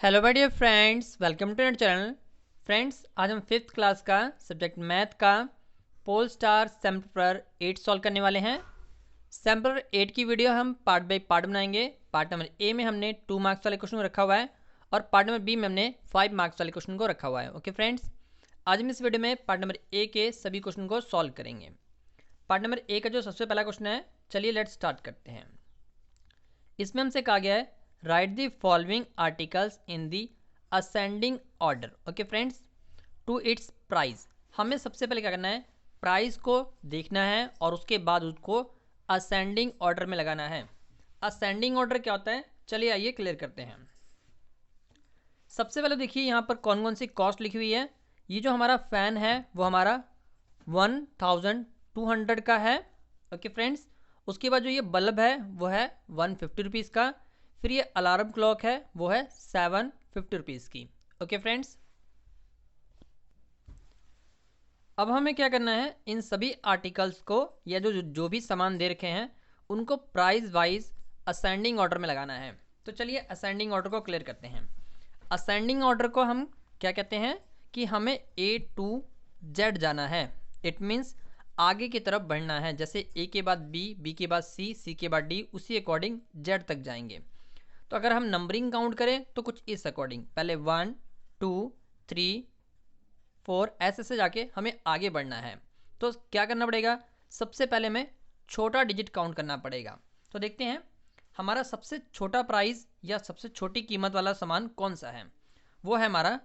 Hello my dear friends, welcome to our channel. Friends, आज हम fifth class का subject math का pole star sampler 8 solve करने वाले हैं। सैम्पलर 8 की वीडियो हम पार्ट बाय पार्ट बनाएंगे। पार्ट नंबर ए में हमने 2 मार्क्स वाले क्वेश्चन को रखा हुआ है और पार्ट नंबर बी में हमने 5 मार्क्स वाले क्वेश्चन को रखा हुआ है। ओके फ्रेंड्स, आज हम इस वीडियो में पार्ट नंबर ए के सभी क्वेश्चन को सॉल्व करेंगे। पार्ट नंबर ए का जो सबसे पहला क्वेश्चन है, चलिए लेट्स स्टार्ट करते हैं। इसमें हमसे कहा गया है write the following articles in the ascending order. Okay friends, to its price. हमें सबसे पहले क्या करना है, प्राइस को देखना है और उसके बाद उसको असेंडिंग ऑर्डर में लगाना है। असेंडिंग ऑर्डर क्या होता है, चलिए आइए क्लियर करते हैं। सबसे पहले देखिए यहाँ पर कौन कौन सी कॉस्ट लिखी हुई है। ये जो हमारा फ़ैन है वो हमारा 1200 का है। ओके फ्रेंड्स, उसके बाद जो ये बल्ब है वो है 150 रुपीज़ का। फिर ये अलार्म क्लॉक है वो है 750 रुपीज़ की। ओके फ्रेंड्स, अब हमें क्या करना है, इन सभी आर्टिकल्स को या जो भी सामान दे रखे हैं उनको प्राइस वाइज असेंडिंग ऑर्डर में लगाना है। तो चलिए असेंडिंग ऑर्डर को क्लियर करते हैं। असेंडिंग ऑर्डर को हम क्या कहते हैं कि हमें A to Z जाना है। इट मीन्स आगे की तरफ बढ़ना है। जैसे A के बाद B, B के बाद C, C के बाद D, उसी अकॉर्डिंग Z तक जाएंगे। तो अगर हम नंबरिंग काउंट करें तो कुछ इस अकॉर्डिंग, पहले 1 2 3 4 ऐसे से जाके हमें आगे बढ़ना है। तो क्या करना पड़ेगा, सबसे पहले हमें छोटा डिजिट काउंट करना पड़ेगा। तो देखते हैं हमारा सबसे छोटा प्राइस या सबसे छोटी कीमत वाला सामान कौन सा है। वो है हमारा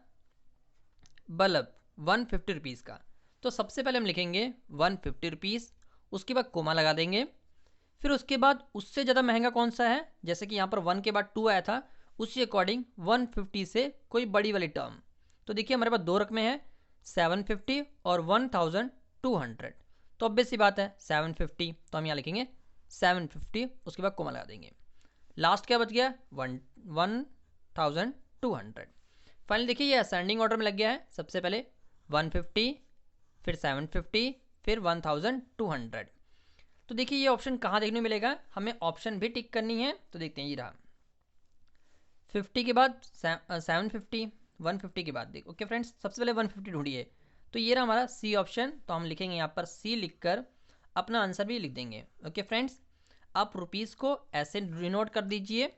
बल्ब 150 रुपीज़ का। तो सबसे पहले हम लिखेंगे 150 रुपीज़, उसके बाद कोमा लगा देंगे। फिर उसके बाद उससे ज़्यादा महंगा कौन सा है, जैसे कि यहाँ पर 1 के बाद 2 आया था, उसी अकॉर्डिंग 150 से कोई बड़ी वाली टर्म। तो देखिए हमारे पास दो रकमें हैं, 750 और 1200। तो ऑब्वियस सी बात है 750, तो हम यहाँ लिखेंगे 750, उसके बाद कोमा लगा देंगे। लास्ट क्या बच गया, 1200। फाइनली देखिए ये असेंडिंग ऑर्डर में लग गया है। सबसे पहले 150, फिर 750, फिर 1200। तो देखिए ये ऑप्शन कहाँ देखने को मिलेगा, हमें ऑप्शन भी टिक करनी है। तो देखते हैं, ये रहा 50 के बाद 750, 150 के बाद देख। ओके फ्रेंड्स, सबसे पहले 150 ढूंढिए। तो ये रहा हमारा सी ऑप्शन। तो हम लिखेंगे यहाँ पर सी लिखकर अपना आंसर भी लिख देंगे। ओके फ्रेंड्स, आप रुपीज़ को ऐसे डिनोट कर दीजिए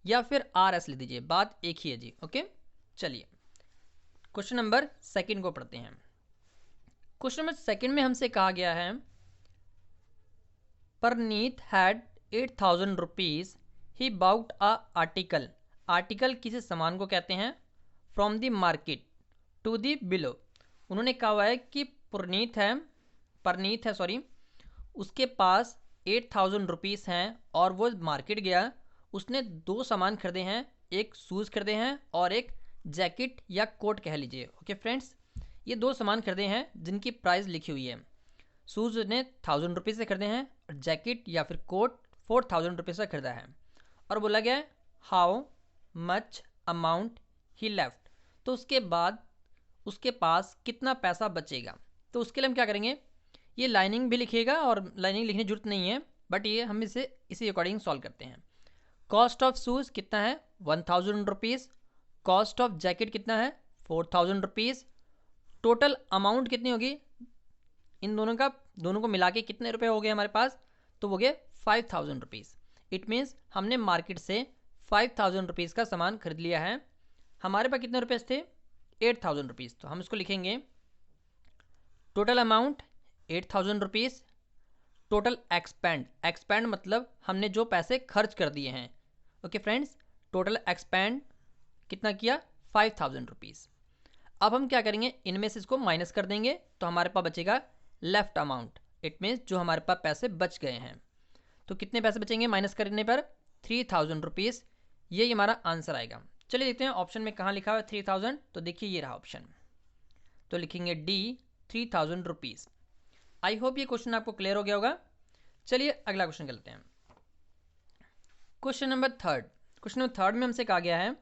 या फिर RS लिख दीजिए, बात एक ही है जी। ओके, चलिए क्वेश्चन नंबर सेकंड को पढ़ते हैं। क्वेश्चन नंबर सेकंड में हमसे कहा गया है Parneet had 8000 rupees, he bought a article. Article किसी सामान को कहते हैं, from the market to the below. उन्होंने कहा हुआ है कि परनीत है सॉरी, उसके पास 8000 रुपीज़ हैं और वो मार्केट गया, उसने दो सामान खरीदे हैं, एक शूज़ खरीदे हैं और एक जैकेट या कोट कह लीजिए। ओके फ्रेंड्स, ये दो सामान खरीदे हैं जिनकी प्राइस लिखी हुई है। शूज़ ने 1000 रुपीज़ से खरीदे हैं और जैकेट या फिर कोट 4000 रुपीज़ से खरीदा है। और बोला गया है how much amount he left. तो उसके बाद उसके पास कितना पैसा बचेगा। तो उसके लिए हम क्या करेंगे, ये लाइनिंग भी लिखिएगा और लाइनिंग लिखने की जरूरत नहीं है, बट ये हम इसे इसी अकॉर्डिंग सॉल्व करते हैं। कॉस्ट ऑफ शूज़ कितना है, 1000 रुपीज़। कॉस्ट ऑफ जैकेट कितना है, 4000 रुपीज़। टोटल अमाउंट कितनी होगी, इन दोनों को मिला के कितने रुपए हो गए हमारे पास, तो वो गए 5000 रुपीज़। इट मीन्स हमने मार्केट से 5000 रुपीज़ का सामान खरीद लिया है। हमारे पास कितने रुपये थे, 8000 रुपीज़। तो हम इसको लिखेंगे total amount 8000 rupees, total expand मतलब हमने जो पैसे खर्च कर दिए हैं। ओके फ्रेंड्स, टोटल एक्सपेंड कितना किया, 5000 रुपीज़। अब हम क्या करेंगे, इनमें से इसको माइनस कर देंगे तो हमारे पास बचेगा लेफ्ट अमाउंट। इट मीन्स जो हमारे पास पैसे बच गए हैं। तो कितने पैसे बचेंगे माइनस करने पर, 3000 रुपीज़। यही हमारा आंसर आएगा। चलिए देखते हैं ऑप्शन में कहाँ लिखा हुआ है 3000। तो देखिए ये रहा ऑप्शन, तो लिखेंगे D 3000 रुपीज़। आई होप ये क्वेश्चन आपको क्लियर हो गया होगा। चलिए अगला क्वेश्चन करते हैं। क्वेश्चन नंबर थर्ड में हमसे कहा गया है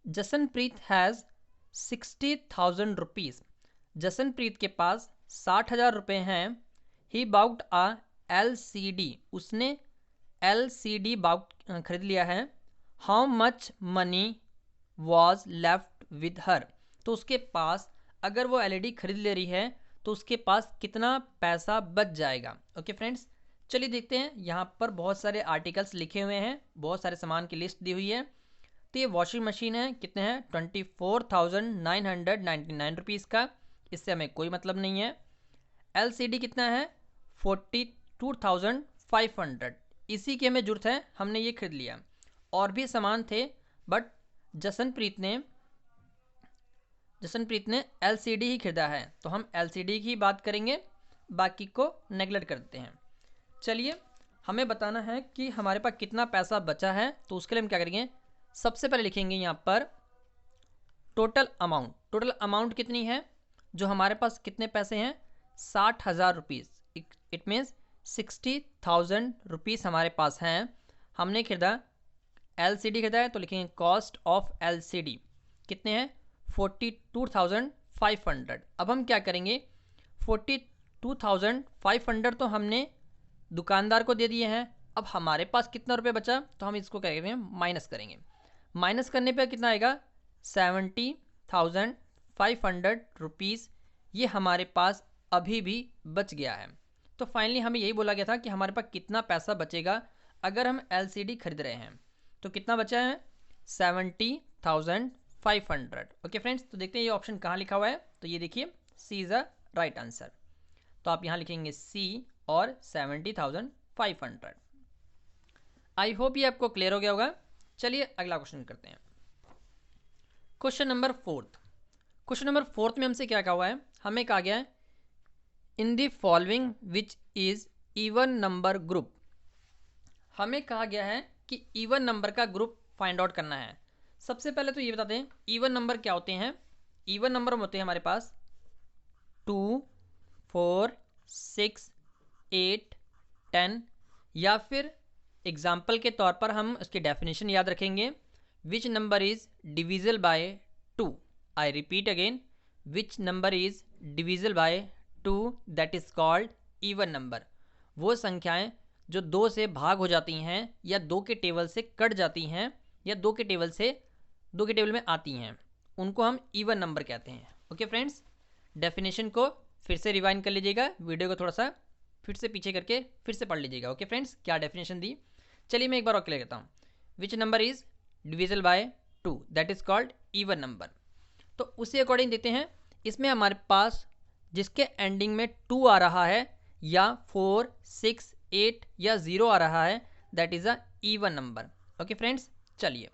जसनप्रीत हैज़ 60,000 रुपीज़। जसनप्रीत के पास 60,000 रुपये हैं। ही बाउट अ LCD, उसने LCD बाउट खरीद लिया है। How much money was left with her, तो उसके पास अगर वो एलईडी खरीद ले रही है तो उसके पास कितना पैसा बच जाएगा। ओके फ्रेंड्स, चलिए देखते हैं। यहाँ पर बहुत सारे आर्टिकल्स लिखे हुए हैं, बहुत सारे सामान की लिस्ट दी हुई है। तो ये वॉशिंग मशीन है, कितने हैं 24,999 रुपीज़ का, इससे हमें कोई मतलब नहीं है। एलसीडी कितना है 42,500, इसी की हमें जरूरत है, हमने ये खरीद लिया। और भी सामान थे बट जसनप्रीत ने एलसीडी ही खरीदा है, तो हम एलसीडी की बात करेंगे, बाकी को नेगलेक्ट करते हैं। चलिए, हमें बताना है कि हमारे पास कितना पैसा बचा है, तो उसके लिए हम क्या करेंगे, सबसे पहले लिखेंगे यहाँ पर टोटल अमाउंट। टोटल अमाउंट कितनी है, जो हमारे पास कितने पैसे हैं 60,000 रुपीज़, इट मीन्स 60,000 रुपीज़ हमारे पास हैं। हमने खरीदा एलसीडी खरीदा है, तो लिखेंगे कॉस्ट ऑफ एलसीडी कितने हैं 42,500। अब हम क्या करेंगे, 42,500 तो हमने दुकानदार को दे दिए हैं। अब हमारे पास कितना रुपये बचा, तो हम इसको क्या करेंगे, माइनस करेंगे। माइनस करने पे कितना आएगा 70,500 रुपीज़, ये हमारे पास अभी भी बच गया है। तो फाइनली हमें यही बोला गया था कि हमारे पास कितना पैसा बचेगा अगर हम एलसीडी खरीद रहे हैं। तो कितना बचा है 70,500। ओके फ्रेंड्स, तो देखते हैं ये ऑप्शन कहाँ लिखा हुआ है। तो ये देखिए सी इज़ अ राइट आंसर, तो आप यहाँ लिखेंगे सी और 70,500। आई होप ये आपको क्लियर हो गया होगा। चलिए अगला क्वेश्चन करते हैं। Question number 4। क्वेश्चन नंबर 4 में हमसे क्या कहा हुआ है, हमें कहा गया है in the following which is even number group. हमें कहा गया है कि इवन नंबर का ग्रुप फाइंड आउट करना है। सबसे पहले तो ये बताते हैं इवन नंबर क्या होते हैं। इवन नंबर होते हैं हमारे पास 2, 4, 6, 8, 10, या फिर एग्जाम्पल के तौर पर हम उसकी डेफिनेशन याद रखेंगे, which number is divisible by 2। I repeat again, which number is divisible by 2 that is called even number. वो संख्याएं जो 2 से भाग हो जाती हैं या 2 के टेबल से कट जाती हैं या 2 के टेबल में आती हैं, उनको हम इवन नंबर कहते हैं। ओके फ्रेंड्स, डेफिनेशन को फिर से रिवाइंड कर लीजिएगा, वीडियो को थोड़ा सा फिर से पीछे करके फिर से पढ़ लीजिएगा। ओके फ्रेंड्स, क्या डेफिनेशन दी, चलिए मैं एक बार और क्लियर करता हूँ। Which number is divisible by 2 that is called even number. तो उसी अकॉर्डिंग देते हैं, इसमें हमारे पास जिसके एंडिंग में 2 आ रहा है या 4, 6, 8 या 0 आ रहा है that is a even number. Okay friends, चलिए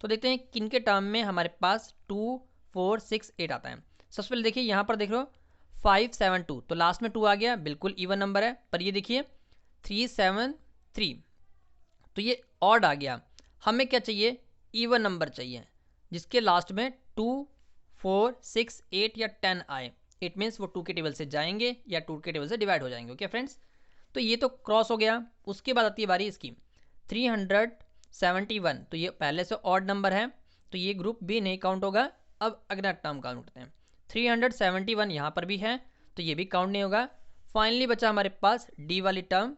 तो देखते हैं किन के टर्म में हमारे पास 2, 4, 6, 8 आता है। सबसे पहले देखिए यहाँ पर देख लो 5, 7, 2, तो लास्ट में 2 आ गया, बिल्कुल इवन नंबर है। पर ये देखिए 3, 7, 3, तो ये ऑड आ गया। हमें क्या चाहिए, इवन नंबर चाहिए जिसके लास्ट में 2, 4, 6, 8 या 10 आए। इट मीन्स वो 2 के टेबल से जाएंगे या 2 के टेबल से डिवाइड हो जाएंगे। ओके फ्रेंड्स, तो ये तो क्रॉस हो गया। उसके बाद आती है बारी इसकी 371, तो ये पहले से ऑड नंबर है तो ये ग्रुप भी नहीं काउंट होगा। अब अगला टर्म काउंट करते हैं, 371 यहाँ पर भी है तो ये भी काउंट नहीं होगा। फाइनली बचा हमारे पास डी वाली टर्म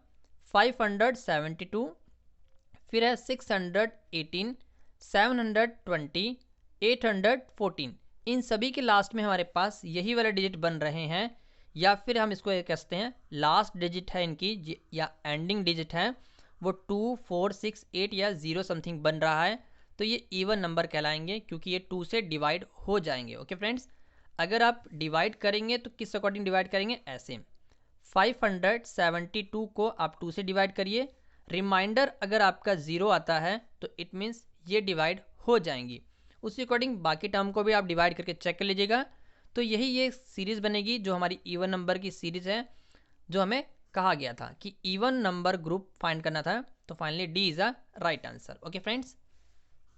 572, फिर है 618, 720, 814। इन सभी के लास्ट में हमारे पास यही वाले डिजिट बन रहे हैं, या फिर हम इसको कहते हैं लास्ट डिजिट है इनकी या एंडिंग डिजिट है वो 2, 4, 6, 8 या 0 समथिंग बन रहा है, तो ये इवन नंबर कहलाएंगे क्योंकि ये 2 से डिवाइड हो जाएंगे। ओके फ्रेंड्स, अगर आप डिवाइड करेंगे तो किस अकॉर्डिंग डिवाइड करेंगे, ऐसे 572 को आप 2 से डिवाइड करिए, रिमाइंडर अगर आपका 0 आता है तो इट मीन्स ये डिवाइड हो जाएंगी। उसी अकॉर्डिंग बाकी टर्म को भी आप डिवाइड करके चेक कर लीजिएगा। तो यही ये सीरीज़ बनेगी जो हमारी इवन नंबर की सीरीज़ है, जो हमें कहा गया था कि इवन नंबर ग्रुप फाइंड करना था। तो finally D is a right answer. Okay friends,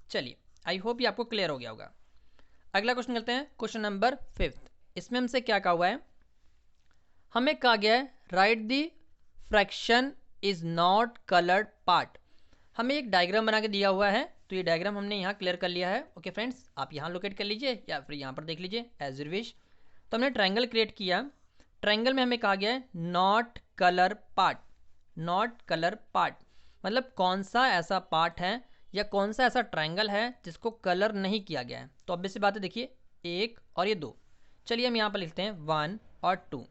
चलिए आई होप ये आपको क्लियर हो गया होगा। अगला क्वेश्चन करते हैं, क्वेश्चन नंबर 5। इसमें हमसे क्या कहा हुआ है, हमें कहा गया है write the fraction is not coloured part. हमें एक डायग्राम बना के दिया हुआ है, तो ये डायग्राम हमने यहाँ क्लियर कर लिया है। ओके फ्रेंड्स, आप यहाँ लोकेट कर लीजिए या फिर यहाँ पर देख लीजिए एज यू विश। तो हमने ट्रायंगल क्रिएट किया, ट्रायंगल में हमें कहा गया है not colour part. Not colour part मतलब कौन सा ऐसा पार्ट है या कौन सा ऐसा ट्रायंगल है जिसको कलर नहीं किया गया है। तो ऑब्वियस सी बात है, देखिए 1 और ये 2। चलिए हम यहाँ पर लिखते हैं 1 और 2।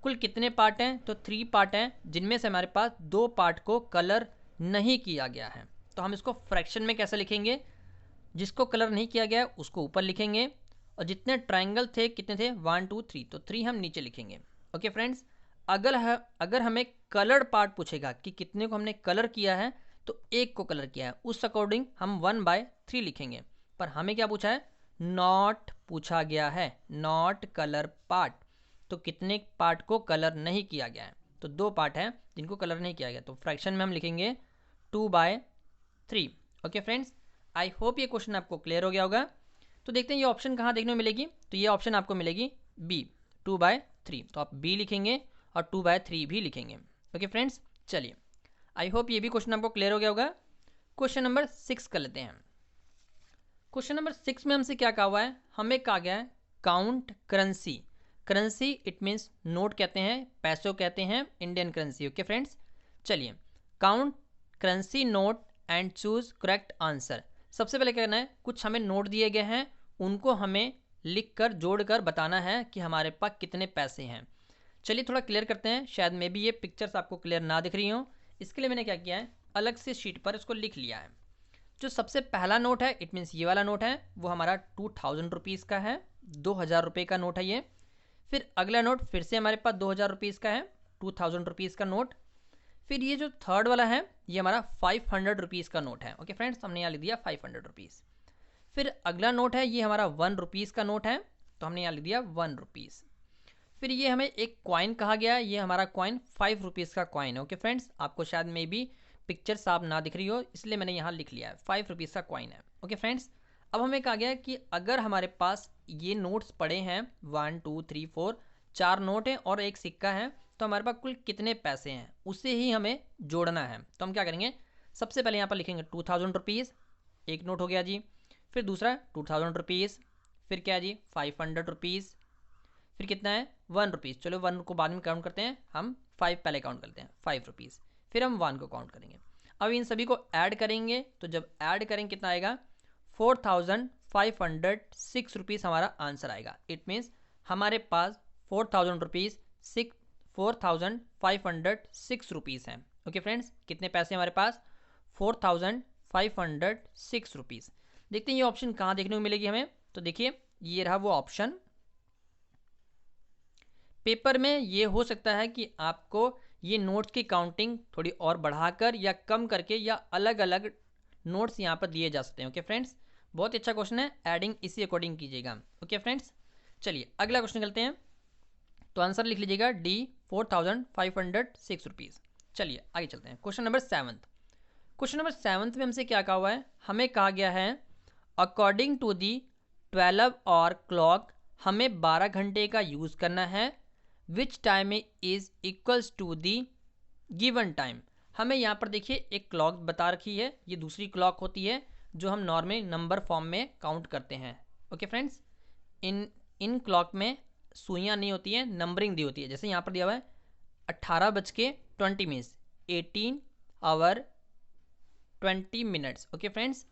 कुल कितने पार्ट हैं? तो 3 पार्ट हैं, जिनमें से हमारे पास 2 पार्ट को कलर नहीं किया गया है। तो हम इसको फ्रैक्शन में कैसे लिखेंगे? जिसको कलर नहीं किया गया है उसको ऊपर लिखेंगे, और जितने ट्रायंगल थे कितने थे? 1 2 3, तो 3 हम नीचे लिखेंगे। ओके फ्रेंड्स, अगर हमें कलर्ड पार्ट पूछेगा कि कितने को हमने कलर किया है, तो 1 को कलर किया है, उस अकॉर्डिंग हम 1/3 लिखेंगे। पर हमें क्या पूछा है? नॉट पूछा गया है, नॉट कलर पार्ट। तो कितने पार्ट को कलर नहीं किया गया है? तो 2 पार्ट हैं जिनको कलर नहीं किया गया, तो फ्रैक्शन में हम लिखेंगे 2/3। ओके फ्रेंड्स, आई होप ये क्वेश्चन आपको क्लियर हो गया होगा। तो देखते हैं ये ऑप्शन कहाँ देखने को मिलेगी। तो ये ऑप्शन आपको मिलेगी बी, 2/3। तो आप बी लिखेंगे और 2/3 भी लिखेंगे। ओके फ्रेंड्स, चलिए आई होप ये भी क्वेश्चन आपको क्लियर हो गया होगा। क्वेश्चन नंबर 6 कर लेते हैं। क्वेश्चन नंबर 6 में हमसे क्या कहा हुआ है? हमें कहा गया है count currency. Currency it means note कहते हैं, पैसों कहते हैं, इंडियन करेंसी। ओके फ्रेंड्स, चलिए count currency note and choose correct answer. सबसे पहले क्या करना है? कुछ हमें नोट दिए गए हैं, उनको हमें लिख कर जोड़ कर बताना है कि हमारे पास कितने पैसे हैं। चलिए थोड़ा क्लियर करते हैं, शायद मे भी ये पिक्चर्स आपको क्लियर ना दिख रही हो। इसके लिए मैंने क्या किया है, अलग से शीट पर इसको लिख लिया है। जो सबसे पहला नोट है इट मीन्स ये वाला नोट है, वो हमारा 2000 रुपीज़ का है, 2000 रुपये का नोट है ये। फिर अगला नोट फिर से हमारे पास 2000 रुपीज़ का है, 2000 रुपीज़ का नोट। फिर ये जो थर्ड वाला है ये हमारा 500 रुपीज़ का नोट है। ओके फ्रेंड्स, हमने यहाँ लिख दिया 500 रुपीज़। फिर अगला नोट है ये हमारा 1 रुपीज़ का नोट है, तो हमने यहाँ लिख दिया 1 रुपीज़। फिर ये हमें एक कॉइन कहा गया है, ये हमारा कॉइन 5 रुपीज़ का कॉइन है। ओके फ्रेंड्स, आपको शायद मे बी पिक्चर साफ ना दिख रही हो, इसलिए मैंने यहाँ लिख लिया है 5 रुपीज़ का कॉइन है। ओके फ्रेंड्स, अब हमें कहा गया है कि अगर हमारे पास ये नोट्स पड़े हैं 1 2 3 4, 4 नोट हैं और एक सिक्का है, तो हमारे पास कुल कितने पैसे हैं उसे ही हमें जोड़ना है। तो हम क्या करेंगे? सबसे पहले यहाँ पर लिखेंगे 2000 रुपीज़, एक नोट हो गया जी। फिर दूसरा 2000 रुपीज़, फिर क्या जी 500 रुपीज़, फिर कितना है 1 रुपीज़। चलो 1 को बाद में काउंट करते हैं, हम 5 पहले काउंट करते हैं, 5 रुपीज़। फिर हम 1 को काउंट करेंगे। अब इन सभी को ऐड करेंगे, तो जब ऐड करेंगे कितना आएगा? 4506 रुपीज़ हमारा आंसर आएगा। इट मीन्स हमारे पास 4506 रुपीज़ हैं। ओके फ्रेंड्स, कितने पैसे हमारे पास? 4506 रुपीज़। देखते हैं ये ऑप्शन कहाँ देखने को मिलेगी हमें। तो देखिए ये रहा वो ऑप्शन। पेपर में ये हो सकता है कि आपको ये नोट्स की काउंटिंग थोड़ी और बढ़ाकर या कम करके या अलग अलग नोट्स यहाँ पर दिए जा सकते हैं। ओके फ्रेंड्स, बहुत अच्छा क्वेश्चन है, एडिंग इसी अकॉर्डिंग कीजिएगा। ओके फ्रेंड्स, चलिए अगला क्वेश्चन करते हैं। तो आंसर लिख लीजिएगा डी, 4506 रुपीज़। चलिए आगे चलते हैं। Question number 7। क्वेश्चन नंबर 7 में हमसे क्या कहा हुआ है? हमें कहा गया है according to the 12 hour clock हमें 12 घंटे का यूज़ करना है, which time is equals to the given time. हमें यहाँ पर देखिए एक क्लॉक बता रखी है, ये दूसरी क्लॉक होती है जो हम नॉर्मली नंबर फॉर्म में काउंट करते हैं। ओके फ्रेंड्स, इन क्लॉक में सुइयाँ नहीं होती हैं, नंबरिंग दी होती है। जैसे यहाँ पर दिया हुआ है 18:20 18 आवर 20 मिनट्स। ओके फ्रेंड्स,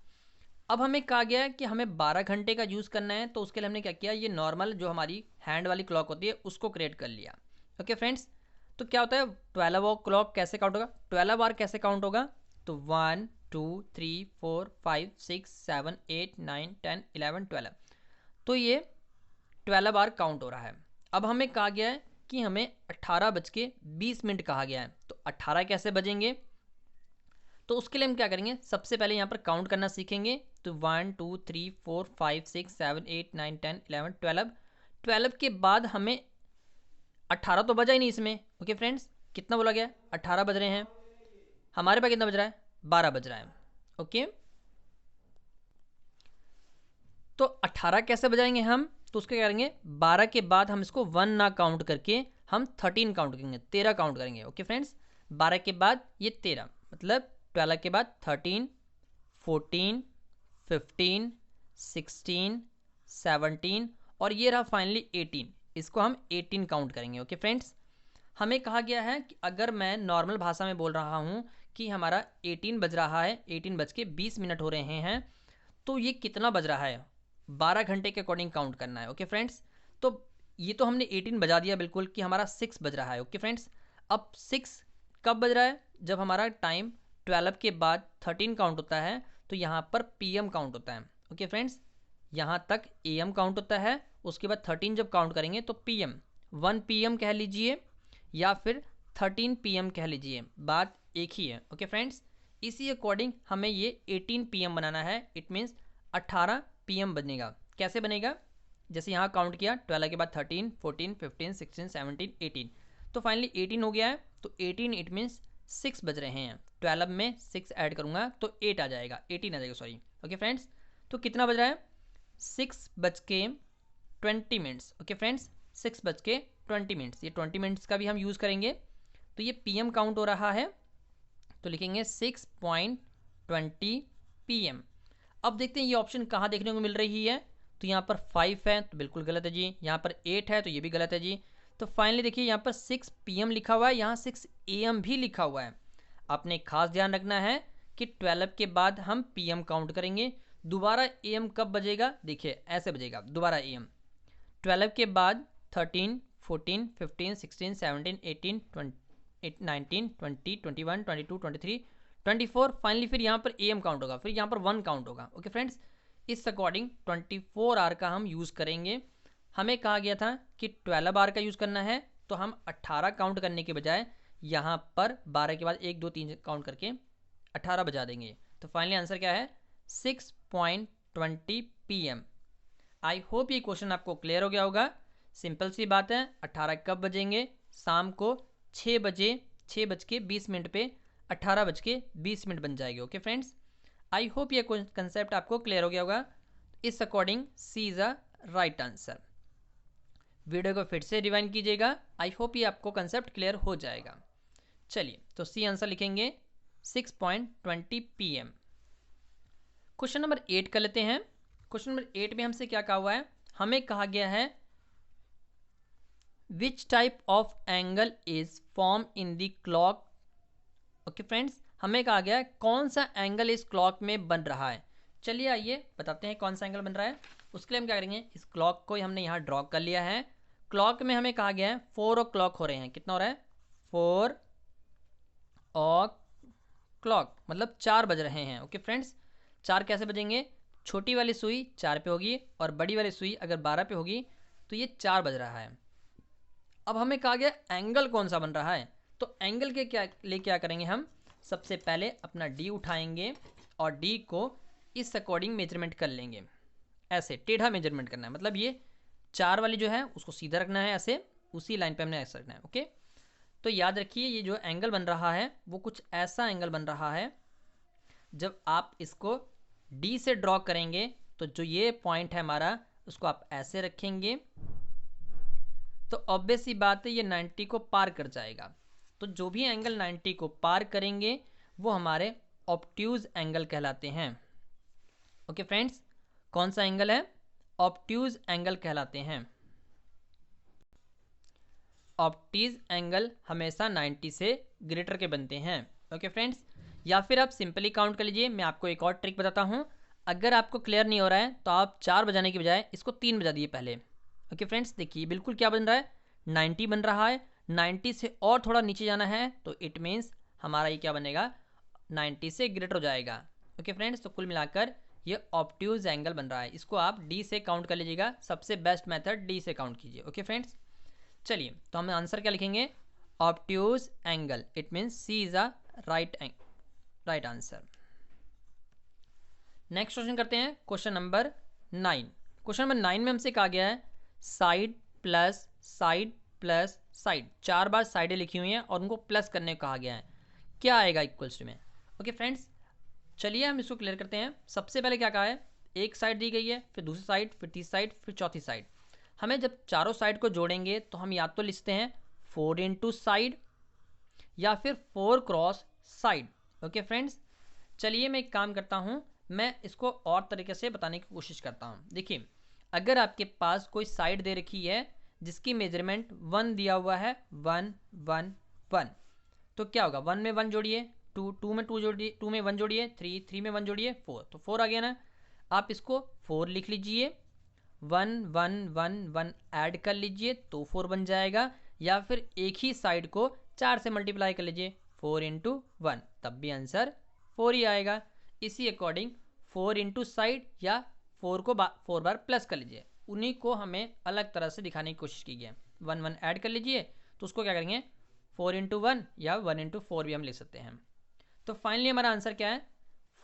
अब हमें कहा गया है कि हमें 12 घंटे का यूज़ करना है, तो उसके लिए हमने क्या किया, ये नॉर्मल जो हमारी हैंड वाली क्लॉक होती है उसको क्रिएट कर लिया। ओके फ्रेंड्स, तो क्या होता है 12 आवर क्लॉक कैसे काउंट होगा? 12 आवर कैसे काउंट होगा? तो 1 2 3 4 5 6 7 8 9 10 11 12, तो ये 12 आवर काउंट हो रहा है। अब हमें कहा गया है कि हमें 18:20 कहा गया है, तो 18 कैसे बजेंगे? तो उसके लिए हम क्या करेंगे? सबसे पहले यहाँ पर काउंट करना सीखेंगे। तो 1 2 3 4 5 6 7 8 9 10 11 12, 12 के बाद हमें 18 तो बजा ही नहीं इसमें। ओके फ्रेंड्स, कितना बोला गया? 18 बज रहे हैं, हमारे पास कितना बज रहा है? 12 बज रहा है। ओके, तो 18 कैसे बजाएंगे हम? तो उसके क्या करेंगे? 12 के बाद हम इसको 1 ना काउंट करके हम 13 काउंट करेंगे, 13 काउंट करेंगे। ओके फ्रेंड्स, 12 के बाद ये 13, मतलब 12 के बाद 13 14 15 16 17 और ये रहा फाइनली 18, इसको हम 18 काउंट करेंगे। ओके फ्रेंड्स, हमें कहा गया है कि अगर मैं नॉर्मल भाषा में बोल रहा हूँ कि हमारा 18 बज रहा है, 18 बज के 20 मिनट हो रहे हैं, तो ये कितना बज रहा है, 12 घंटे के अकॉर्डिंग काउंट करना है। ओके फ्रेंड्स, तो ये तो हमने 18 बजा दिया बिल्कुल कि हमारा 6 बज रहा है। ओके फ्रेंड्स, अब 6 कब बज रहा है, जब हमारा टाइम 12 के बाद 13 काउंट होता है, तो यहाँ पर PM काउंट होता है। ओके फ्रेंड्स, यहाँ तक AM काउंट होता है, उसके बाद 13 जब काउंट करेंगे तो PM, 1 PM कह लीजिए या फिर 13 PM कह लीजिए, बात एक ही है। ओके फ्रेंड्स, इसी अकॉर्डिंग हमें ये 18 PM बनाना है। इट मीन्स 18 PM बनेगा। कैसे बनेगा, जैसे यहाँ काउंट किया 12 के बाद 13, 14, 15, 16, 17, 18, तो फाइनली 18 हो गया है। तो 18 इट मीन्स 6 बज रहे हैं। 12 में 6 ऐड करूँगा तो 8 आ जाएगा, 18 आ जाएगा, सॉरी। ओके फ्रेंड्स, तो कितना बज रहा है, 6:20। Okay friends, 6:20। ये 20 मिनट्स का भी हम यूज़ करेंगे, तो ये PM काउंट हो रहा है, तो लिखेंगे 6:20 PM। अब देखते हैं ये ऑप्शन कहाँ देखने को मिल रही है, तो यहाँ पर 5 है तो बिल्कुल गलत है जी, यहाँ पर 8 है तो ये भी गलत है जी। तो फाइनली देखिए यहाँ पर 6 PM लिखा हुआ है, यहाँ 6 AM भी लिखा हुआ है। आपने खास ध्यान रखना है कि 12 के बाद हम PM काउंट करेंगे। दोबारा AM कब बजेगा, देखिए ऐसे बजेगा दोबारा AM, 12 के बाद 13, 14, 15, 16, 17, 18, 19, 20, 21, 22, 23, 24, फाइनली फिर यहाँ पर AM काउंट होगा, फिर यहाँ पर 1 काउंट होगा। ओके फ्रेंड्स, इस अकॉर्डिंग 24 आवर का हम यूज़ करेंगे। हमें कहा गया था कि 12 आवर का यूज़ करना है, तो हम 18 काउंट करने के बजाय यहाँ पर 12 के बाद 1, 2, 3 काउंट करके 18 बजा देंगे। तो फाइनली आंसर क्या है, 6:20 PM। आई होप ये क्वेश्चन आपको क्लियर हो गया होगा। सिंपल सी बात है, 18 कब बजेंगे, शाम को 6:20 पे 18:20 बन जाएगी। ओके फ्रेंड्स, आई होप ये कंसेप्ट आपको क्लियर हो गया होगा। इस according C is a right answer. Video को फिर से रिवाइंड कीजिएगा, आई होप ये आपको कंसेप्ट क्लियर हो जाएगा। चलिए, तो सी आंसर लिखेंगे 6:20 PM। क्वेश्चन नंबर 8 कर लेते हैं। क्वेश्चन नंबर 8 में हमसे क्या कहा हुआ है, हमें कहा गया है which type of angle is form in the clock. Okay friends, हमें कहा गया है कौन सा एंगल इस क्लॉक में बन रहा है। चलिए आइए बताते हैं कौन सा एंगल बन रहा है। उसके लिए हम क्या करेंगे, इस क्लॉक को हमने यहाँ ड्रॉ कर लिया है। क्लॉक में हमें कहा गया है 4 o'clock हो रहे हैं। कितना हो रहा है, 4 o'clock, मतलब 4 बज रहे हैं। ओके फ्रेंड्स, 4 कैसे बजेंगे, छोटी वाली सुई 4 पे होगी और बड़ी वाली सुई अगर 12 पे होगी, तो ये 4 बज रहा है। अब हमें कहा गया एंगल कौन सा बन रहा है, तो एंगल के क्या करेंगे, हम सबसे पहले अपना D उठाएंगे और D को इस अकॉर्डिंग मेजरमेंट कर लेंगे। ऐसे टेढ़ा मेजरमेंट करना है, मतलब ये 4 वाली जो है उसको सीधा रखना है, ऐसे उसी लाइन पे हमने ऐसा रखना है। ओके, तो याद रखिए ये जो एंगल बन रहा है वो कुछ ऐसा एंगल बन रहा है। जब आप इसको D से ड्रॉ करेंगे तो जो ये पॉइंट है हमारा, उसको आप ऐसे रखेंगे, तो ऑब्वियस सी बात है ये 90 को पार कर जाएगा। तो जो भी एंगल 90 को पार करेंगे वो हमारे ऑब्ट्यूज एंगल कहलाते हैं। ओके फ्रेंड्स, कौन सा एंगल है, ऑब्ट्यूज एंगल कहलाते हैं। ऑब्ट्यूज एंगल हमेशा 90 से ग्रेटर के बनते हैं। ओके फ्रेंड्स, या फिर आप सिंपली काउंट कर लीजिए। मैं आपको एक और ट्रिक बताता हूँ, अगर आपको क्लियर नहीं हो रहा है तो आप 4 बजाने की बजाय इसको 3 बजा दिए पहले। ओके फ्रेंड्स, देखिए बिल्कुल क्या बन रहा है, 90 बन रहा है। 90 से और थोड़ा नीचे जाना है तो इट मीन्स हमारा ये क्या बनेगा, 90 से ग्रेटर हो जाएगा। ओके फ्रेंड्स, तो कुल मिलाकर ये ऑब्ट्यूज एंगल बन रहा है। इसको आप D से काउंट कर लीजिएगा, सबसे बेस्ट मेथड D से काउंट कीजिए। ओके फ्रेंड्स, चलिए तो हम आंसर क्या लिखेंगे, obtuse angle, it means C is a right answer. Next question करते हैं, क्वेश्चन नंबर 9। क्वेश्चन नंबर 9 में हमसे कहा गया है side plus side plus side, 4 बार साइडें लिखी हुई हैं और उनको प्लस करने को कहा गया है, क्या आएगा इक्वल्स में। ओके फ्रेंड्स, चलिए हम इसको क्लियर करते हैं। सबसे पहले क्या कहा है, एक साइड दी गई है, फिर दूसरी साइड, फिर तीसरी साइड, फिर चौथी साइड। हमें जब चारों साइड को जोड़ेंगे तो हम या तो लिखते हैं 4 इंटू साइड या फिर 4 क्रॉस साइड। ओके फ्रेंड्स, चलिए मैं एक काम करता हूँ, मैं इसको और तरीके से बताने की कोशिश करता हूँ। देखिए, अगर आपके पास कोई साइड दे रखी है जिसकी मेजरमेंट 1 दिया हुआ है, 1 1 1, तो क्या होगा, 1 में 1 जोड़िए टू में टू जोड़िए, टू में वन जोड़िए, थ्री में वन जोड़िए, फोर, तो फोर आ गया ना। आप इसको फोर लिख लीजिए, one one one one add कर लीजिए तो फोर बन जाएगा, या फिर एक ही साइड को चार से मल्टीप्लाई कर लीजिए, फोर इंटू वन, तब भी आंसर फोर ही आएगा। इसी अकॉर्डिंग फोर इंटू साइड या फोर को फोर बार प्लस कर लीजिए, उन्हीं को हमें अलग तरह से दिखाने की कोशिश की है। वन वन ऐड कर लीजिए तो उसको क्या करेंगे, फोर इंटू वन या वन इंटू फोर भी हम लिख सकते हैं। तो फाइनली हमारा आंसर क्या है,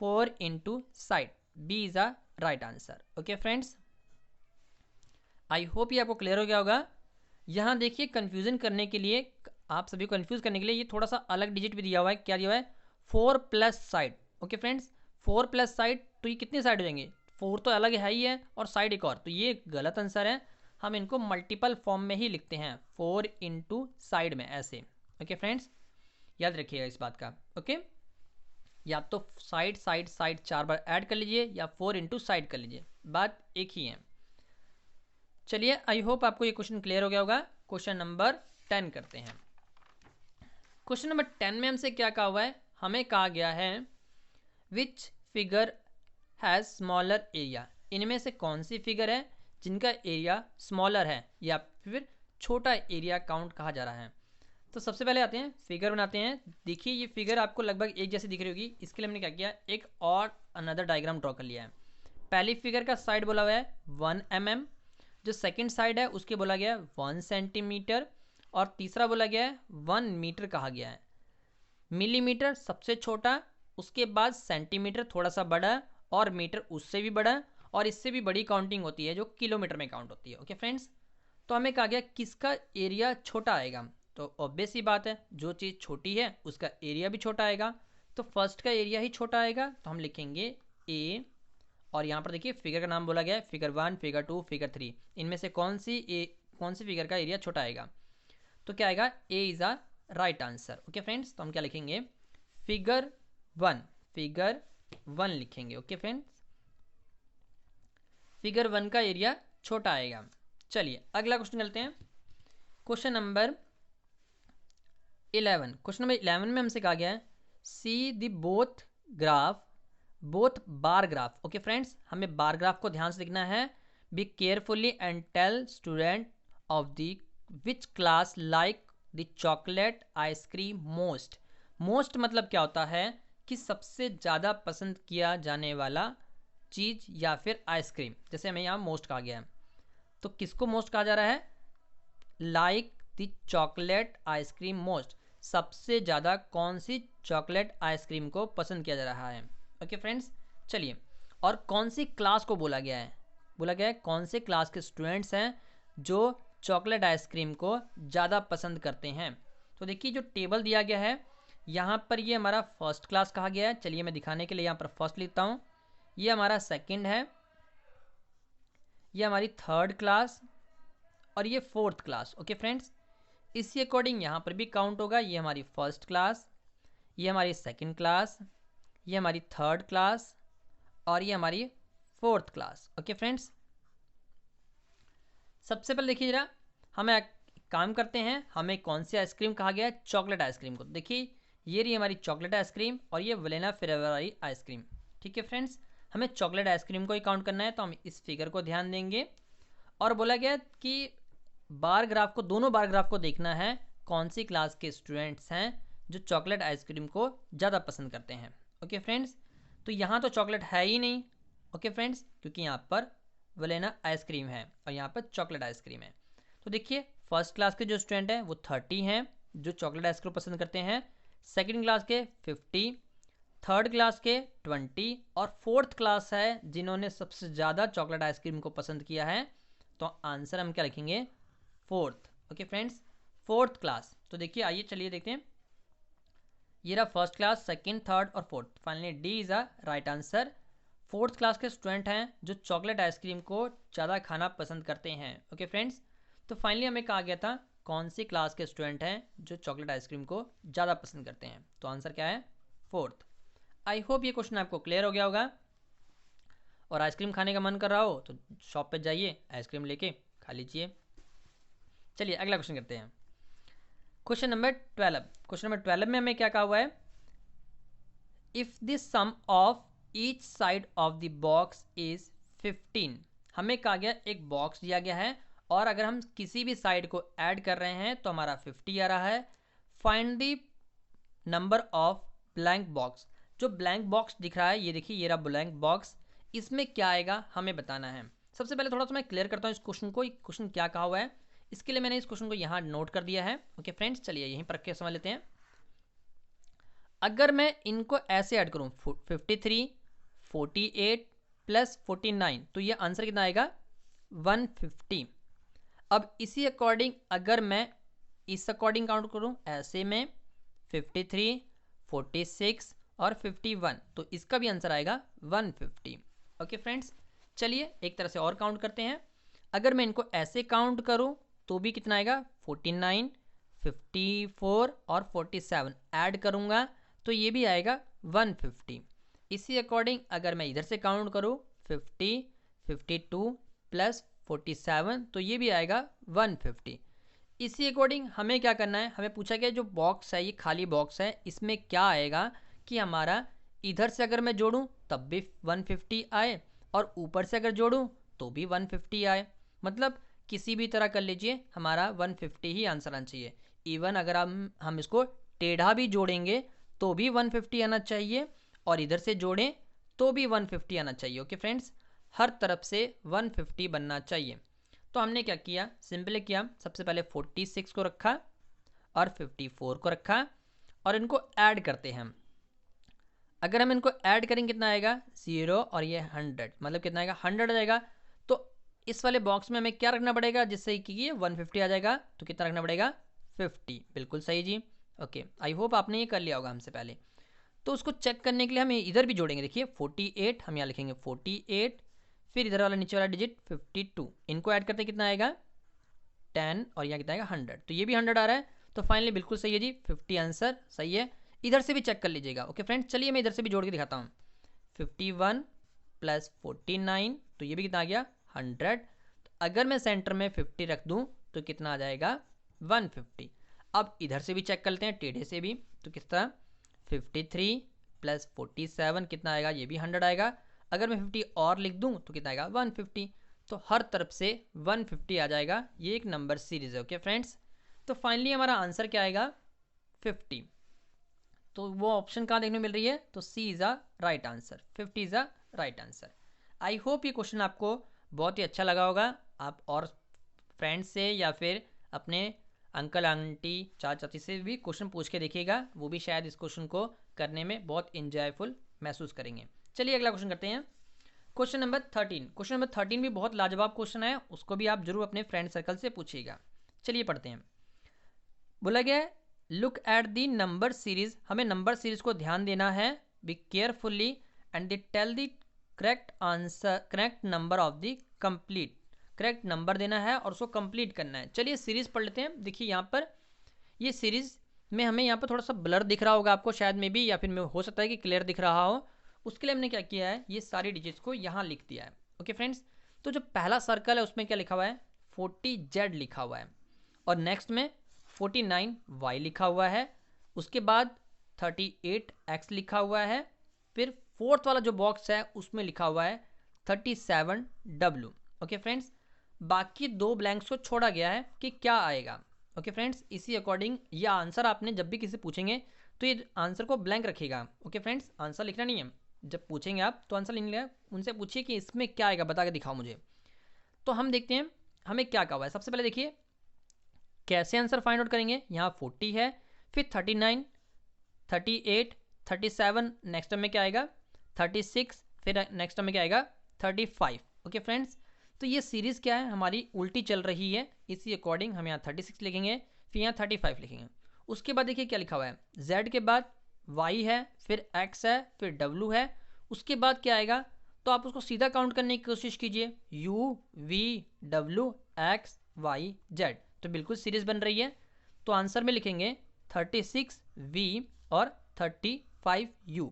four into side, B is a right answer. Okay friends, I hope ये आपको क्लियर हो गया होगा। यहाँ देखिए कंफ्यूजन करने के लिए, आप सभी को कंफ्यूज करने के लिए ये थोड़ा सा अलग डिजिट भी दिया हुआ है। क्या दिया हुआ है, four plus side. Okay friends, four plus side, तो ये कितने साइड हो जाएंगे, फोर तो अलग है ही है और साइड एक और, तो ये गलत आंसर है। हम इनको मल्टीपल फॉर्म में ही लिखते हैं, फोर इंटू साइड में, ऐसे। ओके फ्रेंड्स, याद रखिएगा इस बात का। ओके, या तो साइड साइड साइड चार बार ऐड कर लीजिए या फोर इंटू साइड कर लीजिए, बात एक ही है। चलिए, आई होप आपको ये क्वेश्चन क्लियर हो गया होगा। क्वेश्चन नंबर 10 करते हैं। क्वेश्चन नंबर 10 में हमसे क्या कहा हुआ है, हमें कहा गया है which figure has smaller area, इनमें से कौन सी फिगर है जिनका एरिया स्मॉलर है या फिर छोटा एरिया काउंट कहा जा रहा है। तो सबसे पहले आते हैं, फिगर बनाते हैं। देखिए ये फिगर आपको लगभग एक जैसी दिख रही होगी, इसके लिए हमने क्या किया, एक और अनदर डायग्राम ड्रॉ कर लिया है। पहली फिगर का साइड बोला हुआ है 1 mm, जो सेकंड साइड है उसके बोला गया है 1 सेंटीमीटर, और तीसरा बोला गया है 1 मीटर कहा गया है। मिलीमीटर सबसे छोटा, उसके बाद सेंटीमीटर थोड़ा सा बड़ा, और मीटर उससे भी बड़ा, और इससे भी बड़ी काउंटिंग होती है जो किलोमीटर में काउंट होती है। ओके फ्रेंड्स, तो हमें कहा गया किसका एरिया छोटा आएगा, तो ऑब्वियस ही बात है जो चीज़ छोटी है उसका एरिया भी छोटा आएगा। तो फर्स्ट का एरिया ही छोटा आएगा, तो हम लिखेंगे ए, और यहाँ पर देखिए फिगर का नाम बोला गया है फिगर 1, फिगर 2, फिगर 3, इनमें से कौन सी फिगर का एरिया छोटा आएगा, तो क्या आएगा, A is a right answer. Okay friends, तो हम क्या लिखेंगे, फिगर 1 लिखेंगे। ओके फ्रेंड्स, फिगर 1 का एरिया छोटा आएगा। चलिए अगला क्वेश्चन चलते हैं, क्वेश्चन नंबर 11। क्वेश्चन नंबर 11 में हमसे कहा गया है see the both bar graph. Okay friends, हमें बार ग्राफ को ध्यान से लिखना है। Be carefully and tell student of the which class like the chocolate ice cream most. Most मतलब क्या होता है कि सबसे ज़्यादा पसंद किया जाने वाला चीज़ या फिर आइसक्रीम, जैसे हमें यहाँ मोस्ट कहा गया है, तो किसको मोस्ट कहा जा रहा है, like the chocolate ice cream most, सबसे ज़्यादा कौन सी चॉकलेट आइसक्रीम को पसंद किया जा रहा है। ओके फ्रेंड्स, चलिए, और कौन सी क्लास को बोला गया है कौन से क्लास के स्टूडेंट्स हैं जो चॉकलेट आइसक्रीम को ज़्यादा पसंद करते हैं। तो देखिए जो टेबल दिया गया है यहाँ पर, ये हमारा फर्स्ट क्लास कहा गया है। चलिए मैं दिखाने के लिए यहाँ पर फर्स्ट लिखता हूँ, ये हमारा सेकंड है, ये हमारी थर्ड क्लास, और ये फोर्थ क्लास। ओके फ्रेंड्स, इसी अकॉर्डिंग यहाँ पर भी काउंट होगा, ये हमारी फर्स्ट क्लास, ये हमारी सेकंड क्लास, ये हमारी थर्ड क्लास, और ये हमारी फोर्थ क्लास। ओके फ्रेंड्स, सबसे पहले देखिए जरा, हमें काम करते हैं, हमें कौन सी आइसक्रीम कहा गया है, चॉकलेट आइसक्रीम को। देखिए ये रही हमारी चॉकलेट आइसक्रीम और ये वनीला फ्लेवर वाली आइसक्रीम। ठीक है फ्रेंड्स, हमें चॉकलेट आइसक्रीम को ही काउंट करना है, तो हम इस फिगर को ध्यान देंगे। और बोला गया कि बार ग्राफ को, दोनों बार ग्राफ को देखना है कौन सी क्लास के स्टूडेंट्स हैं जो चॉकलेट आइसक्रीम को ज़्यादा पसंद करते हैं। ओके फ्रेंड्स, तो यहाँ तो चॉकलेट है ही नहीं। ओके फ्रेंड्स, क्योंकि यहाँ पर वनीला आइसक्रीम है और यहाँ पर चॉकलेट आइसक्रीम है। तो देखिए फर्स्ट क्लास के जो स्टूडेंट हैं वो 30 हैं जो चॉकलेट आइसक्रीम पसंद करते हैं, सेकेंड क्लास के 50, थर्ड क्लास के 20, और फोर्थ क्लास है जिन्होंने सबसे ज़्यादा चॉकलेट आइसक्रीम को पसंद किया है। तो आंसर हम क्या लिखेंगे, fourth. Okay friends, fourth class. तो देखिए आइए चलिए देखते हैं, ये रहा फर्स्ट क्लास, सेकंड, थर्ड और fourth. Finally D is a right answer. Fourth class के स्टूडेंट हैं जो चॉकलेट आइसक्रीम को ज़्यादा खाना पसंद करते हैं। ओके फ्रेंड्स, तो फाइनली हमें कहा गया था कौन सी क्लास के स्टूडेंट हैं जो चॉकलेट आइसक्रीम को ज़्यादा पसंद करते हैं, तो आंसर क्या है, फोर्थ। आई होप ये क्वेश्चन आपको क्लियर हो गया होगा। और आइसक्रीम खाने का मन कर रहा हो तो शॉप पे जाइए, आइसक्रीम लेके खा लीजिए। चलिए अगला क्वेश्चन करते हैं, क्वेश्चन नंबर 12। क्वेश्चन नंबर 12 में हमें क्या कहा हुआ है, if the sum of each side of the box is 15, हमें कहा गया एक बॉक्स दिया गया है और अगर हम किसी भी साइड को ऐड कर रहे हैं तो हमारा 50 आ रहा है। Find the number of blank box, जो ब्लैंक बॉक्स दिख रहा है ये देखिए, ये रहा ब्लैंक बॉक्स, इसमें क्या आएगा हमें बताना है। सबसे पहले थोड़ा सा मैं क्लियर करता हूँ इस क्वेश्चन को, क्वेश्चन क्या कहा हुआ है, इसके लिए मैंने इस क्वेश्चन को यहाँ नोट कर दिया है। ओके फ्रेंड्स, चलिए यहीं पर रख के समझ लेते हैं। अगर मैं इनको ऐसे ऐड करूँ 53, 48 प्लस 49, तो ये आंसर कितना आएगा 150। अब इसी अकॉर्डिंग अगर मैं इस अकॉर्डिंग काउंट करूँ ऐसे में 53, 46 और 51, तो इसका भी आंसर आएगा 150। ओके फ्रेंड्स, चलिए एक तरह से और काउंट करते हैं। अगर मैं इनको ऐसे काउंट करूं तो भी कितना आएगा 49, 54 और 47 ऐड करूंगा तो ये भी आएगा 150। इसी अकॉर्डिंग अगर मैं इधर से काउंट करूं 50, 52 प्लस 47, तो ये भी आएगा 150। इसी अकॉर्डिंग हमें क्या करना है, हमें पूछा गया जो बॉक्स है ये खाली बॉक्स है, इसमें क्या आएगा कि हमारा इधर से अगर मैं जोड़ूं तब भी 150 आए और ऊपर से अगर जोड़ूं तो भी 150 आए। मतलब किसी भी तरह कर लीजिए हमारा 150 ही आंसर आना चाहिए। इवन अगर हम इसको टेढ़ा भी जोड़ेंगे तो भी 150 आना चाहिए और इधर से जोड़ें तो भी 150 आना चाहिए। ओके फ्रेंड्स, हर तरफ से 150 बनना चाहिए। तो हमने क्या किया, सिंपल किया, सबसे पहले 46 को रखा और 54 को रखा और इनको ऐड करते हैं हम। अगर हम इनको ऐड करेंगे कितना आएगा 0 और ये 100, मतलब कितना आएगा 100 आ जाएगा। तो इस वाले बॉक्स में हमें क्या रखना पड़ेगा जिससे कि ये 150 आ जाएगा, तो कितना रखना पड़ेगा 50। बिल्कुल सही जी। ओके, आई होप आपने ये कर लिया होगा हमसे पहले। तो उसको चेक करने के लिए हम इधर भी जोड़ेंगे। देखिए 48, हम यहाँ लिखेंगे 48, फिर इधर वाला नीचे वाला डिजिट 52, इनको ऐड करते कितना आएगा 10 और यहाँ कितना आएगा 100, तो ये भी 100 आ रहा है। तो फाइनली बिल्कुल सही है जी, 50 आंसर सही है। इधर से भी चेक कर लीजिएगा। ओके फ्रेंड्स, चलिए मैं इधर से भी जोड़ के दिखाता हूँ। 51 प्लस 49, तो ये भी कितना आ गया 100। तो अगर मैं सेंटर में 50 रख दूँ तो कितना आ जाएगा 150। अब इधर से भी चेक कर लेते हैं टेढ़े से भी, तो किस तरह 53 प्लस 47 कितना आएगा, ये भी 100 आएगा। अगर मैं 50 और लिख दूँ तो कितना आएगा 150। तो हर तरफ से 150 आ जाएगा। ये एक नंबर सीरीज है। ओके फ्रेंड्स, तो फाइनली हमारा आंसर क्या आएगा 50। तो वो ऑप्शन कहाँ देखने को मिल रही है, तो C is a right answer, 50 is a right answer. I hope ये क्वेश्चन आपको बहुत ही अच्छा लगा होगा। आप और फ्रेंड्स से या फिर अपने अंकल आंटी चाचा चाची से भी क्वेश्चन पूछ के देखिएगा, वो भी शायद इस क्वेश्चन को करने में बहुत इंजॉयफुल महसूस करेंगे। चलिए अगला क्वेश्चन करते हैं, क्वेश्चन नंबर 13। क्वेश्चन नंबर 13 भी बहुत लाजवाब क्वेश्चन है, उसको भी आप जरूर अपने फ्रेंड सर्कल से पूछिएगा। चलिए पढ़ते हैं। बोला गया look at the number series, हमें नंबर सीरीज को ध्यान देना है। Be carefully and they tell the correct answer, correct number of the complete, correct number देना है और उसको कंप्लीट करना है। चलिए सीरीज पढ़ लेते हैं। देखिए यहाँ पर ये सीरीज में हमें यहाँ पर थोड़ा सा ब्लर दिख रहा होगा आपको शायद में भी, या फिर हो सकता है कि क्लियर दिख रहा हो। उसके लिए हमने क्या किया है, ये सारी डिजिट्स को यहाँ लिख दिया है। ओके फ्रेंड्स, तो जो पहला सर्कल है उसमें क्या लिखा हुआ है 40Z लिखा हुआ है और नेक्स्ट में 49Y लिखा हुआ है, उसके बाद 38X लिखा हुआ है, फिर फोर्थ वाला जो बॉक्स है उसमें लिखा हुआ है 37W। ओके फ्रेंड्स, बाकी दो ब्लैंक्स को छोड़ा गया है कि क्या आएगा। ओके फ्रेंड्स, इसी अकॉर्डिंग ये आंसर आपने जब भी किसी पूछेंगे तो ये आंसर को ब्लैंक रखिएगा। ओके फ्रेंड्स, आंसर लिखना नहीं है, जब पूछेंगे आप तो आंसर लिखना, उनसे पूछिए कि इसमें क्या आएगा बता के दिखाओ मुझे। तो हम देखते हैं हमें क्या कहा हुआ है। सबसे पहले देखिए कैसे आंसर फाइंड आउट करेंगे। यहाँ 40 है, फिर 39, 38, 37, नेक्स्ट टर्म में क्या आएगा 36, फिर नेक्स्ट टर्म में क्या आएगा 35। ओके फ्रेंड्स, तो ये सीरीज़ क्या है हमारी उल्टी चल रही है, इसी अकॉर्डिंग हम यहाँ 36 लिखेंगे, फिर यहाँ 35 लिखेंगे। उसके बाद देखिए क्या लिखा हुआ है, Z के बाद Y है, फिर X है, फिर W है, उसके बाद क्या आएगा, तो आप उसको सीधा काउंट करने की कोशिश कीजिए, U V W X Y Z, तो बिल्कुल सीरीज बन रही है। तो आंसर में लिखेंगे 36V और 35U।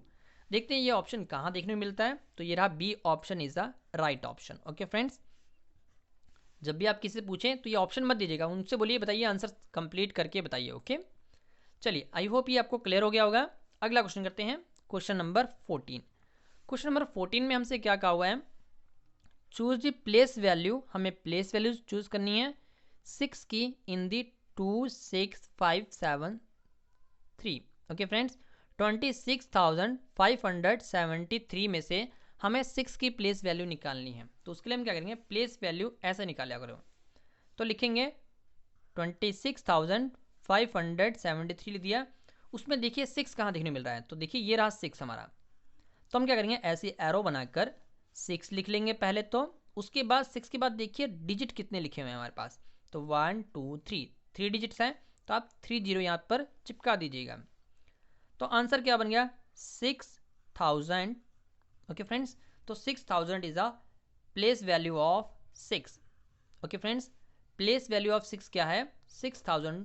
देखते हैं ये ऑप्शन कहाँ देखने में मिलता है, तो ये रहा B option is the right option. Okay friends, जब भी आप किसी से पूछें तो ये ऑप्शन मत दीजिएगा, उनसे बोलिए बताइए आंसर कंप्लीट करके बताइए। ओके, चलिए आई होप ये आपको क्लियर हो गया होगा। अगला क्वेश्चन करते हैं, क्वेश्चन नंबर 14। क्वेश्चन नंबर 14 में हमसे क्या कहा हुआ है, चूज द प्लेस वैल्यू, हमें प्लेस वैल्यू चूज करनी है 6 की इन दी 2, 6, 5, 7, 3। ओके फ्रेंड्स, 26,573 में से हमें 6 की प्लेस वैल्यू निकालनी है। तो उसके लिए हम क्या करेंगे, प्लेस वैल्यू ऐसे निकाला करो। तो लिखेंगे 26,573 लिख दिया। उसमें देखिए 6 कहाँ देखने मिल रहा है, तो देखिए ये रहा 6 हमारा। तो हम क्या करेंगे, ऐसे एरो बनाकर 6 लिख लेंगे पहले। तो उसके बाद 6 के बाद देखिए डिजिट कितने लिखे हुए हैं हमारे पास, तो 1, 2, 3 डिजिट्स हैं, तो आप 30 यहाँ पर चिपका दीजिएगा। तो आंसर क्या बन गया, 6000। ओके फ्रेंड्स, तो 6000 is a place value of 6। Okay friends, place value of 6 क्या है, 6000।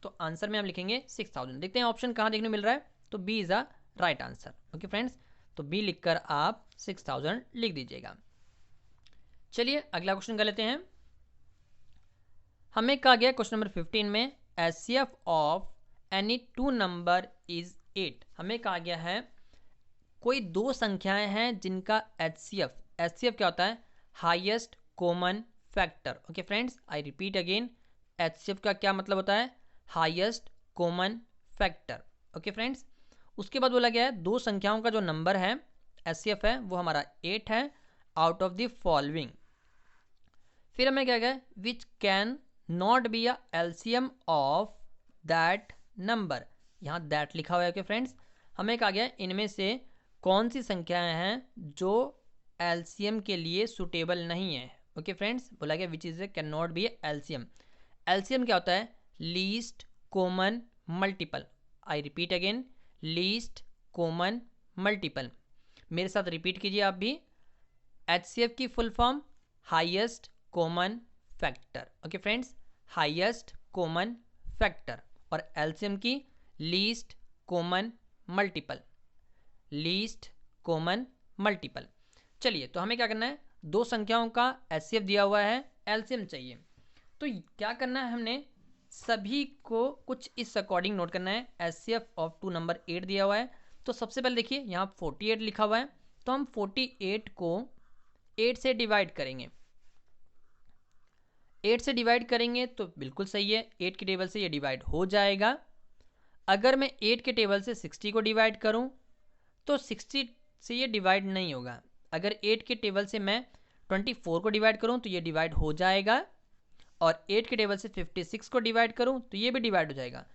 तो आंसर में हम लिखेंगे 6000। देखते हैं ऑप्शन कहाँ देखने मिल रहा है, तो B is a right answer. Okay friends, तो बी लिखकर आप 6000 लिख दीजिएगा। चलिए अगला क्वेश्चन कर लेते हैं। हमें कहा गया क्वेश्चन नंबर 15 में HCF of any 2 number is 8। हमें कहा गया है कोई 2 संख्याएं हैं जिनका HCF क्या होता है, highest common factor. Okay friends, I repeat again, HCF का क्या मतलब होता है, highest common factor. Okay friends, उसके बाद बोला गया है 2 संख्याओं का जो नंबर है HCF है वो हमारा 8 है आउट ऑफ द फॉलोइंग। फिर हमें क्या गया, which can not be a LCM of that number. यहाँ दैट लिखा हुआ है। ओके फ्रेंड्स, हमें कहा गया इनमें से कौन सी संख्याएं हैं जो LCM के लिए सुटेबल नहीं है। ओके फ्रेंड्स, बोला गया which is can not be LCM। LCM क्या होता है, least common multiple. I repeat again, least common multiple. मेरे साथ रिपीट कीजिए आप भी, HCF की full form highest common factor. Okay friends, highest common factor, और LCM की least common multiple, least common multiple. चलिए, तो हमें क्या करना है, 2 संख्याओं का HCF दिया हुआ है, LCM चाहिए। तो क्या करना है, हमने सभी को कुछ इस अकॉर्डिंग नोट करना है। HCF ऑफ 2 नंबर 8 दिया हुआ है, तो सबसे पहले देखिए यहाँ 48 लिखा हुआ है, तो हम 48 को 8 से डिवाइड करेंगे। 8 से डिवाइड करेंगे तो बिल्कुल सही है, 8 के टेबल से ये डिवाइड हो जाएगा। अगर मैं 8 के टेबल से 60 को डिवाइड करूं तो 60 से ये डिवाइड नहीं होगा। अगर 8 के टेबल से मैं 24 को डिवाइड करूं तो ये डिवाइड हो जाएगा, और 8 के टेबल से 56 को डिवाइड करूं तो ये भी डिवाइड हो जाएगा।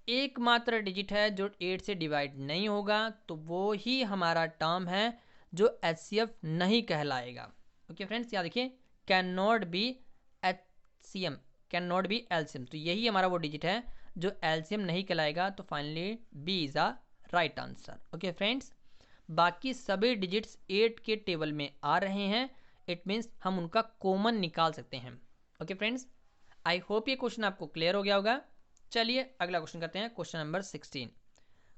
एकमात्र डिजिट है जो 8 से डिवाइड नहीं होगा, तो वो ही हमारा टर्म है जो HCF नहीं कहलाएगा। ओके फ्रेंड्स, यहाँ देखिए, can not be HCM, can not be LCM, तो यही हमारा वो डिजिट है जो LCM नहीं कहलाएगा। तो finally B is a right answer. Okay friends, बाकी सभी डिजिट्स 8 के टेबल में आ रहे हैं, इट मीन्स हम उनका कॉमन निकाल सकते हैं। ओके फ्रेंड्स, आई होप ये क्वेश्चन आपको क्लियर हो गया होगा। चलिए अगला क्वेश्चन करते हैं, क्वेश्चन नंबर 16।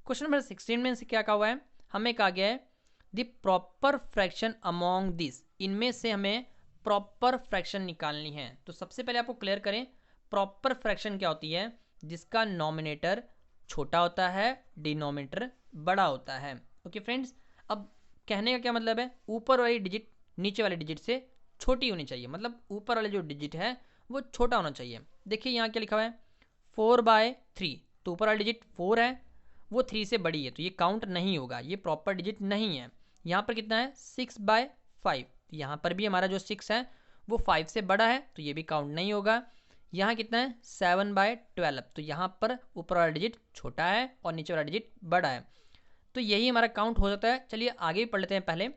क्वेश्चन नंबर 16 में से क्या कहा हुआ है, हमें कहा गया है the proper fraction among this. इनमें से हमें प्रॉपर फ्रैक्शन निकालनी है। तो सबसे पहले आपको क्लियर करें, प्रॉपर फ्रैक्शन क्या होती है, जिसका नॉमिनेटर छोटा होता है, डिनोमिनेटर बड़ा होता है। ओके फ्रेंड्स, अब कहने का क्या मतलब है, ऊपर वाली डिजिट नीचे वाले डिजिट से छोटी होनी चाहिए, मतलब ऊपर वाले जो डिजिट है वो छोटा होना चाहिए। देखिए यहाँ क्या लिखा हुआ है, 4/3, तो ऊपर वाला डिजिट 4 है, वो 3 से बड़ी है, तो ये काउंट नहीं होगा, ये प्रॉपर डिजिट नहीं है। यहाँ पर कितना है, 6/5, यहाँ पर भी हमारा जो 6 है वो 5 से बड़ा है, तो ये भी काउंट नहीं होगा। यहाँ कितना है, 7/12, तो यहाँ पर ऊपर वाला डिजिट छोटा है और नीचे वाला डिजिट बड़ा है, तो यही हमारा काउंट हो जाता है। चलिए आगे भी पढ़ लेते हैं। पहले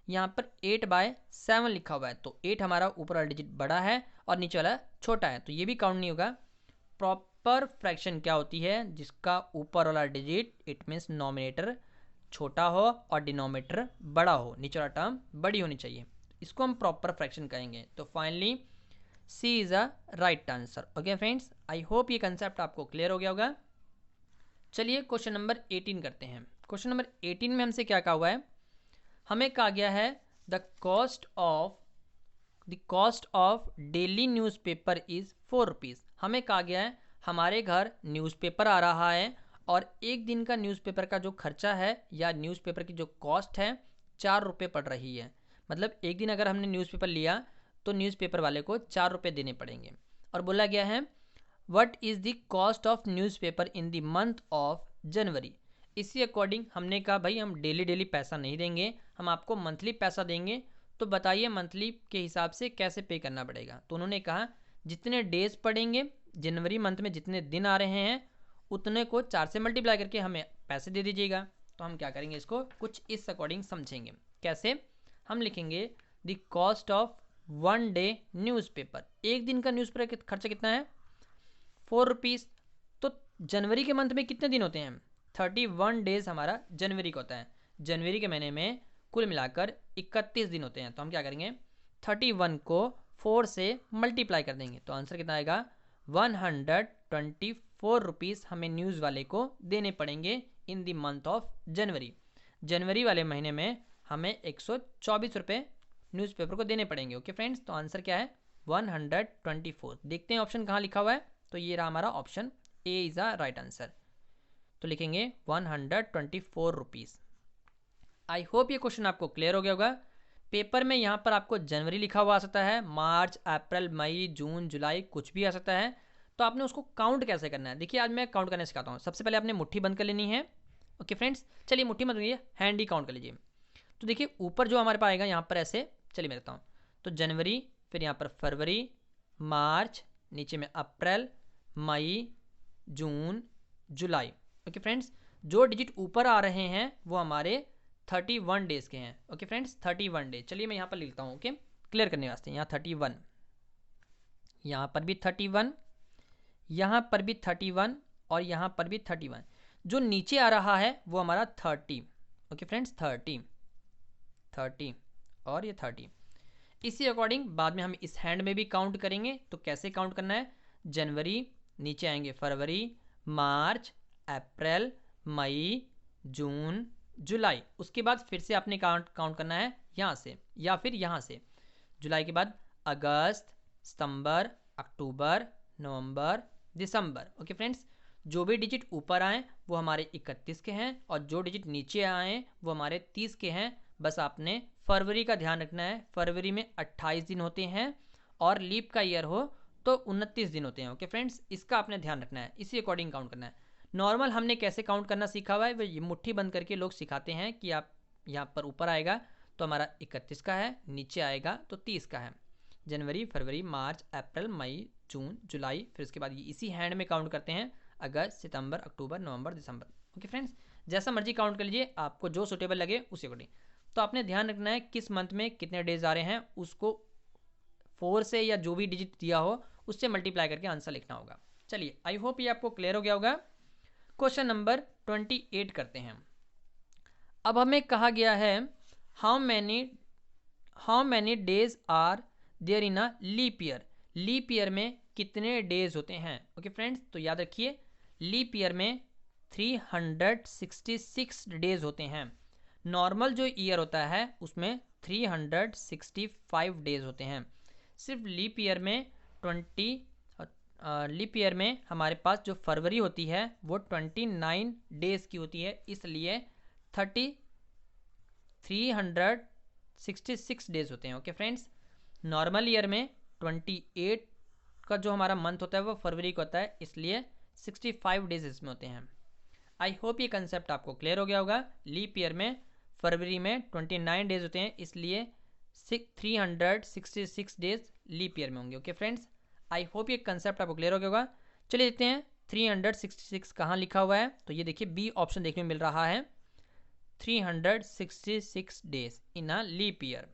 यहाँ पर 8/7 लिखा हुआ है, तो 8 हमारा ऊपर वाला डिजिट बड़ा है और नीचे वाला छोटा है, तो ये भी काउंट नहीं होगा। प्रॉपर फ्रैक्शन क्या होती है, जिसका ऊपर वाला डिजिट इट मीन्स नॉमिनेटर छोटा हो और डिनोमिनेटर बड़ा हो, नीचे वाला टर्म बड़ी होनी चाहिए, इसको हम प्रॉपर फ्रैक्शन कहेंगे। तो finally C is a right answer. Okay friends, I hope ये कंसेप्ट आपको क्लियर हो गया होगा। चलिए क्वेश्चन नंबर 18 करते हैं। क्वेश्चन नंबर 18 में हमसे क्या कहा हुआ है, हमें कहा गया है the cost of daily newspaper is 4 rupees. हमें कहा गया है हमारे घर न्यूज़पेपर आ रहा है और एक दिन का न्यूज़पेपर का जो खर्चा है या न्यूज़पेपर की जो कॉस्ट है 4 रुपये पड़ रही है। मतलब एक दिन अगर हमने न्यूज़पेपर लिया तो न्यूज़पेपर वाले को 4 रुपये देने पड़ेंगे। और बोला गया है what is the cost of newspaper in the month of जनवरी। इसी अकॉर्डिंग हमने कहा भाई हम डेली डेली पैसा नहीं देंगे, हम आपको मंथली पैसा देंगे, तो बताइए मंथली के हिसाब से कैसे पे करना पड़ेगा। तो उन्होंने कहा जितने डेज पड़ेंगे जनवरी मंथ में, जितने दिन आ रहे हैं उतने को 4 से मल्टीप्लाई करके हमें पैसे दे दीजिएगा। तो हम क्या करेंगे, इसको कुछ इस अकॉर्डिंग समझेंगे। कैसे, हम लिखेंगे the cost of 1 day newspaper. एक दिन का न्यूज़पेपर खर्चा कितना है, 4 रुपीज़। तो जनवरी के मंथ में कितने दिन होते हैं, 31 डेज हमारा जनवरी का होता है। जनवरी के महीने में कुल मिलाकर 31 दिन होते हैं। तो हम क्या करेंगे, 31 को 4 से मल्टीप्लाई कर देंगे। तो आंसर कितना आएगा, 124 रुपीज़ हमें न्यूज़ वाले को देने पड़ेंगे in the month of January. जनवरी वाले महीने में हमें 124 रुपये न्यूज़पेपर को देने पड़ेंगे। ओके फ्रेंड्स, तो आंसर क्या है, 124। देखते हैं ऑप्शन कहाँ लिखा हुआ है। तो ये रहा हमारा option A is a right answer. तो लिखेंगे 124 रुपीज़। आई होप ये क्वेश्चन आपको क्लियर हो गया होगा। पेपर में यहाँ पर आपको जनवरी लिखा हुआ आ सकता है, मार्च, अप्रैल, मई, जून, जुलाई कुछ भी आ सकता है। तो आपने उसको काउंट कैसे करना है, देखिए आज मैं काउंट करने सिखाता हूँ। सबसे पहले आपने मुट्ठी बंद कर लेनी है। ओके फ्रेंड्स, चलिए मुट्ठी बंद करिए, हैंड ही काउंट कर लीजिए। तो देखिए ऊपर जो हमारे पास आएगा यहाँ पर ऐसे, चलिए मैं देखता हूँ। तो जनवरी, फिर यहाँ पर फरवरी, मार्च, नीचे में अप्रैल, मई, जून, जुलाई। ओके फ्रेंड्स, जो डिजिट ऊपर आ रहे हैं वो हमारे 31 डेज के हैं। Okay friends, 31 days. चलिए मैं यहाँ पर लिखता हूँ, ओके क्लियर करने वास्ते। यहाँ 31, यहाँ पर भी 31, यहाँ पर भी 31 और यहाँ पर भी 31। जो नीचे आ रहा है वो हमारा 30। ओके फ्रेंड्स, 30 और ये 30। इसी अकॉर्डिंग बाद में हम इस हैंड में भी काउंट करेंगे। तो कैसे काउंट करना है, जनवरी, नीचे आएंगे फरवरी, मार्च, अप्रैल, मई, जून, जुलाई। उसके बाद फिर से आपने काउंट करना है यहाँ से या फिर यहाँ से। जुलाई के बाद अगस्त, सितंबर, अक्टूबर, नवंबर, दिसंबर। ओके फ्रेंड्स, जो भी डिजिट ऊपर आए वो हमारे 31 के हैं और जो डिजिट नीचे आए वो हमारे 30 के हैं। बस आपने फरवरी का ध्यान रखना है, फरवरी में 28 दिन होते हैं और लीप का ईयर हो तो 29 दिन होते हैं। ओके फ्रेंड्स, इसका आपने ध्यान रखना है, इसी अकॉर्डिंग काउंट करना है। नॉर्मल हमने कैसे काउंट करना सीखा हुआ है, वो ये मुट्ठी बंद करके लोग सिखाते हैं कि आप यहाँ पर ऊपर आएगा तो हमारा 31 का है, नीचे आएगा तो 30 का है। जनवरी, फरवरी, मार्च, अप्रैल, मई, जून, जुलाई, फिर उसके बाद ये इसी हैंड में काउंट करते हैं, अगस्त, सितंबर, अक्टूबर, नवंबर, दिसंबर। ओके फ्रेंड्स, जैसा मर्जी काउंट कर लीजिए, आपको जो सुटेबल लगे उसी अकॉर्डिंग। तो आपने ध्यान रखना है किस मंथ में कितने डेज आ रहे हैं, उसको 4 से या जो भी डिजिट दिया हो उससे मल्टीप्लाई करके आंसर लिखना होगा। चलिए, आई होप ये आपको क्लियर हो गया होगा। क्वेश्चन नंबर 28 करते हैं। अब हमें कहा गया है how many days are there in a leap year. Leap year में कितने डेज होते हैं। ओके फ्रेंड्स, तो याद रखिए लीप ईयर में 366 डेज होते हैं। नॉर्मल जो ईयर होता है उसमें 365 डेज होते हैं। सिर्फ लीप ईयर में हमारे पास जो फरवरी होती है वो 29 डेज की होती है, इसलिए 366 डेज होते हैं। ओके फ्रेंड्स, नॉर्मल ईयर में 28 का जो हमारा मंथ होता है वो फरवरी का होता है, इसलिए 65 डेज इसमें होते हैं। आई होप ये कंसेप्ट आपको क्लियर हो गया होगा। लीप ईयर में फरवरी में 29 डेज होते हैं, इसलिए 366 डेज लीप ईयर में होंगे। ओके फ्रेंड्स, आई होप ये कंसेप्ट आपको क्लियर हो गया होगा। चलिए देखते हैं 366 कहाँ लिखा हुआ है। तो ये देखिए बी ऑप्शन देखने में मिल रहा है, 366 days in a leap year.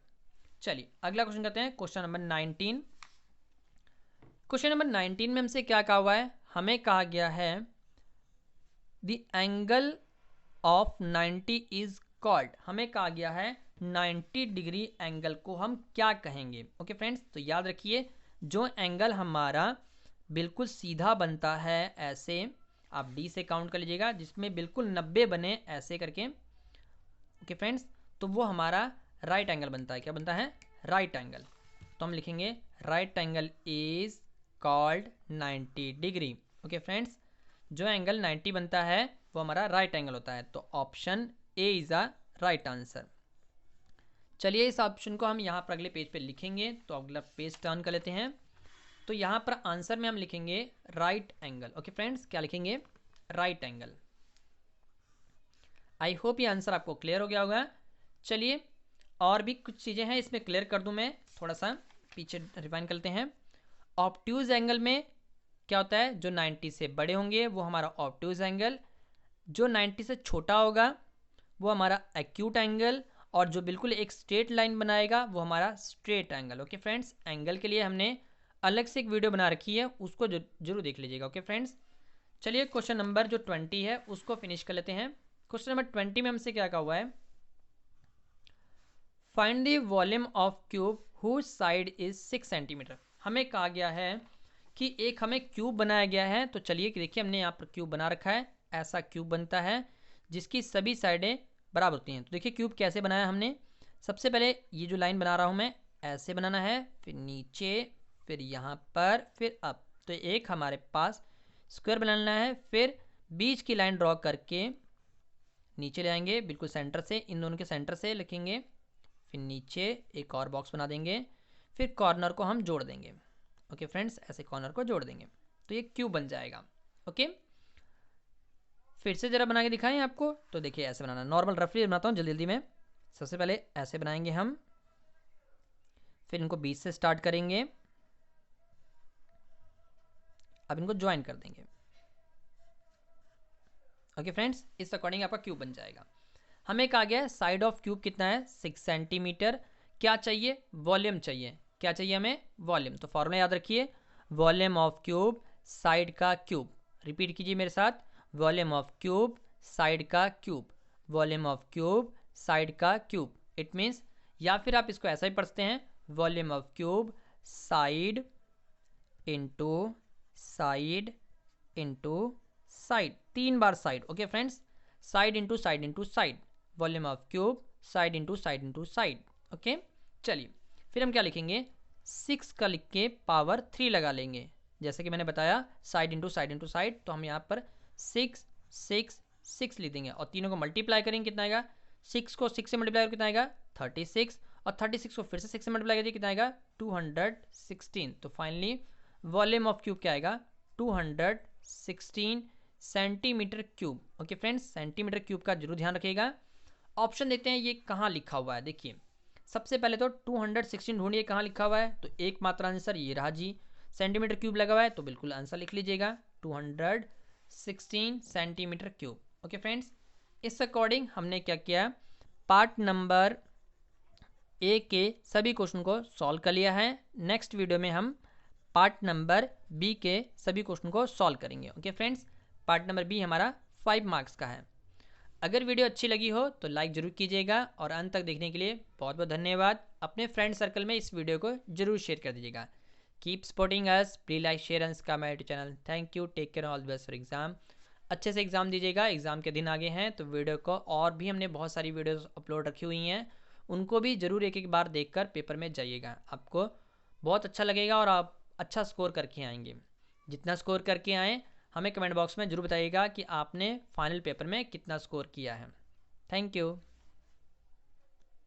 चलिए अगला क्वेश्चन करते हैं, क्वेश्चन नंबर 19। क्वेश्चन नंबर 19 में हमसे क्या कहा हुआ है, हमें कहा गया है the angle of 90 is called. हमें कहा गया है 90 डिग्री एंगल को हम क्या कहेंगे। ओके फ्रेंड्स, तो याद रखिए जो एंगल हमारा बिल्कुल सीधा बनता है ऐसे, आप डी से काउंट कर लीजिएगा, जिसमें बिल्कुल 90 बने ऐसे करके। ओके फ्रेंड्स, तो वो हमारा राइट एंगल बनता है। क्या बनता है, राइट एंगल। तो हम लिखेंगे right angle is called 90 degree. Okay friends, जो एंगल 90 बनता है वो हमारा राइट एंगल होता है। तो option A is a right answer. चलिए इस ऑप्शन को हम यहाँ पर अगले पेज पे लिखेंगे। तो अगला पेज टर्न कर लेते हैं। तो यहाँ पर आंसर में हम लिखेंगे राइट एंगल। ओके फ्रेंड्स, क्या लिखेंगे? Right angle. आई होप ये आंसर आपको क्लियर हो गया होगा। चलिए और भी कुछ चीज़ें हैं, इसमें क्लियर कर दूं मैं, थोड़ा सा पीछे रिवाइंड करते हैं। ऑब्ट्यूज एंगल में क्या होता है? जो 90 से बड़े होंगे वो हमारा ऑब्ट्यूज एंगल, जो 90 से छोटा होगा वो हमारा एक्यूट एंगल, और जो बिल्कुल एक स्ट्रेट लाइन बनाएगा वो हमारा straight angle. Okay friends, angle के लिए हमने अलग से एक वीडियो बना रखी है, उसको जरूर देख लीजिएगा। ओके फ्रेंड्स, चलिए क्वेश्चन नंबर जो 20 है उसको फिनिश कर लेते हैं। क्वेश्चन नंबर 20 में हमसे क्या कहा हुआ है? Find the volume of cube whose side is 6 centimetre. हमें कहा गया है कि एक हमें क्यूब बनाया गया है। तो चलिए देखिए, हमने यहाँ पर क्यूब बना रखा है। ऐसा क्यूब बनता है जिसकी सभी साइडें बराबर होती हैं। तो देखिए क्यूब कैसे बनाया हमने। सबसे पहले ये जो लाइन बना रहा हूँ मैं, ऐसे बनाना है, फिर नीचे, फिर यहाँ पर, फिर अप। तो एक हमारे पास स्क्वायर बनाना है, फिर बीच की लाइन ड्रॉ करके नीचे ले आएंगे, बिल्कुल सेंटर से, इन दोनों के सेंटर से लिखेंगे, फिर नीचे एक और बॉक्स बना देंगे, फिर कॉर्नर को हम जोड़ देंगे। ओके फ्रेंड्स, ऐसे कॉर्नर को जोड़ देंगे तो ये क्यूब बन जाएगा। ओके, फिर से ज़रा बना के दिखाएं आपको। तो देखिए ऐसे बनाना, नॉर्मल रफली बनाता हूँ जल्दी जल्दी में। सबसे पहले ऐसे बनाएंगे हम, फिर इनको बीच से स्टार्ट करेंगे, अब इनको ज्वाइन कर देंगे। ओके फ्रेंड्स, इस अकॉर्डिंग आपका क्यूब बन जाएगा। हमें कहा गया है साइड ऑफ क्यूब कितना है? 6 सेंटीमीटर। क्या चाहिए? वॉल्यूम चाहिए। क्या चाहिए हमें? वॉल्यूम। तो फॉर्मूला याद रखिए, वॉल्यूम ऑफ क्यूब साइड का क्यूब। रिपीट कीजिए मेरे साथ, वॉल्यूम ऑफ क्यूब साइड का cube, volume of cube side का क्यूब। इट मीन्स, या फिर आप इसको ऐसा ही पढ़ते हैं, volume of cube side into side into side, 3 bar side. Okay friends, side into side into side, volume of cube side into side into side. Okay, चलिए फिर हम क्या लिखेंगे? 6 का लिख के पावर 3 लगा लेंगे। जैसे कि मैंने बताया, side into side into side, तो हम यहाँ पर 6 6 6 लिख देंगे, और तीनों को मल्टीप्लाई करेंगे, कितना आएगा? 6 को 6 से मल्टीप्लाई करें कितना आएगा? 36, और 36 को फिर से 6 से मल्टीप्लाई करिए, कितना आएगा? 216। तो फाइनली वॉल्यूम ऑफ क्यूब क्या आएगा? 216 centimetre cube. Okay friends, centimetre cube का जरूर ध्यान रखिएगा। ऑप्शन देखते हैं ये कहाँ लिखा हुआ है। देखिए सबसे पहले तो 216 ढूंढिए कहाँ लिखा हुआ है। तो एक मात्र आंसर ये रहा जी, सेंटीमीटर क्यूब लगा हुआ है, तो बिल्कुल आंसर लिख लीजिएगा 216 सेंटीमीटर क्यूब। ओके फ्रेंड्स, इस अकॉर्डिंग हमने क्या किया, पार्ट नंबर ए के सभी क्वेश्चन को सॉल्व कर लिया है। नेक्स्ट वीडियो में हम पार्ट नंबर बी के सभी क्वेश्चन को सॉल्व करेंगे। Okay friends, part number B हमारा 5 मार्क्स का है। अगर वीडियो अच्छी लगी हो तो लाइक ज़रूर कीजिएगा, और अंत तक देखने के लिए बहुत बहुत धन्यवाद। अपने फ्रेंड सर्कल में इस वीडियो को जरूर शेयर कर दीजिएगा। Keep supporting us, please like share and subscribe my YouTube channel. Thank you, take care, all the best for exam. अच्छे से एग्ज़ाम दीजिएगा, एग्ज़ाम के दिन आगे हैं, तो वीडियो को और भी हमने बहुत सारी वीडियोज़ अपलोड रखी हुई हैं, उनको भी ज़रूर एक एक बार देख कर पेपर में जाइएगा, आपको बहुत अच्छा लगेगा और आप अच्छा स्कोर करके आएंगे। जितना स्कोर करके आएँ हमें कमेंट बॉक्स में जरूर बताइएगा कि आपने फाइनल पेपर में कितना स्कोर किया है। Thank you.